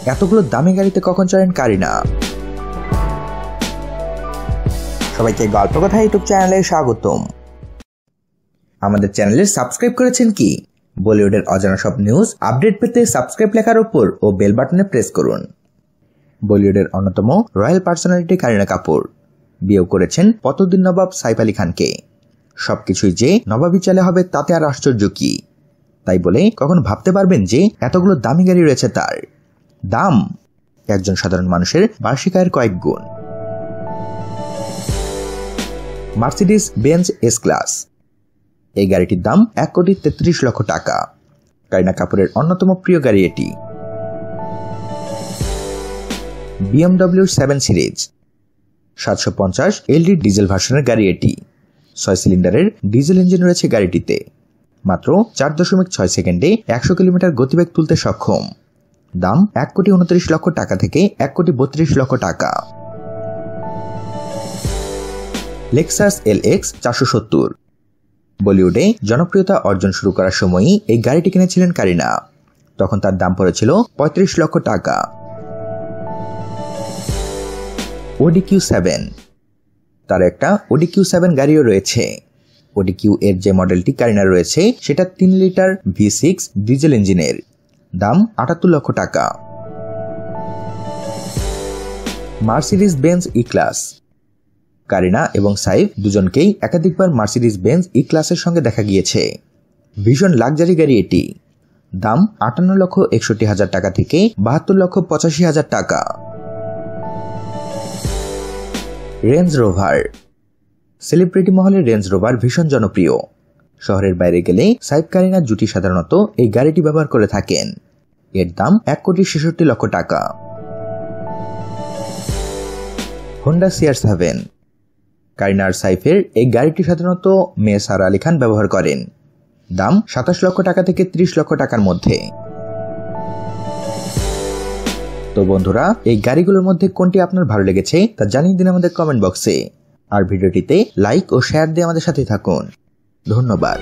এতগুলো দামি গাড়িতে কখন চড়েন কারিনা? সবাইকে গল্প কথা ইউটিউব চ্যানেলে স্বাগতম। আমাদের চ্যানেলে সাবস্ক্রাইব করেছেন কি? বলিউডের অজানা সব নিউজ আপডেট পেতে সাবস্ক্রাইব লেখার উপর ও বেল বাটনে প্রেস করুন। বলিউডের অন্যতম রয়্যাল পার্সোনালিটি কারিনা কাপুর বিয়ে করেছেন পতৌদিন নবাব সাইফ আলী খানকে। সবকিছুই যে নবাবী চালে হবে তাতে আর আশ্চর্য কি? তাই বলে কখন ভাবতে পারবেন যে এতগুলো দামি গাড়ি রয়েছে তার? দাম একজন সাধারণ মানুষের বার্ষিক আয়ের কয়েক গুণ। মার্সিডিজ বেঞ্জ এস ক্লাস, এই গাড়িটির দাম 1,33,00,000 টাকা। কারিনা কাপুরের অন্যতম প্রিয় গাড়ি এটি। BMW 7 সিরিজ 750 এলডি ডিজেল ভার্সনের গাড়ি এটি। 6 সিলিন্ডারের ডিজেল ইঞ্জিন রয়েছে গাড়িটিতে। মাত্র 4.6 সেকেন্ডে 100 কিলোমিটার গতিবেগ তুলতে সক্ষম। দাম 1,29,00,000 টাকা থেকে 1,32,00,000 টাকা। লেক্সাস LX 470, বলিউডে জনপ্রিয়তা অর্জন শুরু করার সময়ই এই গাড়িটি কিনেছিলেন কারিনা। তখন তার দাম পড়েছিল 35,00,000 টাকা। Audi Q7, তার একটা Audi Q7 গাড়িও রয়েছে। Audi Q এর যে মডেলটি কারিনার রয়েছে সেটা 3 লিটার V6 ডিজেল ইঞ্জিনের। দাম 78,00,000 টাকা। মার্সিডিজ বেঞ্জ ই ক্লাস, কারিনা এবং সাইফ দুজনকেই একাধিকবার মার্সিডিজ বেঞ্জ ই ক্লাসের সঙ্গে দেখা গিয়েছে। ভীষণ লাক্সারি গাড়ি এটি। দাম 58,61,000 টাকা থেকে 72,85,000 টাকা। রেঞ্জ রোভার, সেলিব্রিটি মহলে রেঞ্জ রোভার ভীষণ জনপ্রিয়। শহরের বাইরে গেলে সাইফ কারিনার জুটি সাধারণত এই গাড়িটি ব্যবহার করে থাকেন। এর দাম 1,66,00,000 টাকা। হোন্ডা CR7, কারিনার সাইফের এই গাড়িটি সাধারণত মেয়ে সারা আলী খান ব্যবহার করেন। দাম 27,00,000 টাকা থেকে 30,00,000 টাকার মধ্যে। তো বন্ধুরা, এই গাড়িগুলোর মধ্যে কোনটি আপনার ভালো লেগেছে তা জানিয়ে দিন আমাদের কমেন্ট বক্সে। আর ভিডিওটিতে লাইক ও শেয়ার দিয়ে আমাদের সাথে থাকুন। ধন্যবাদ।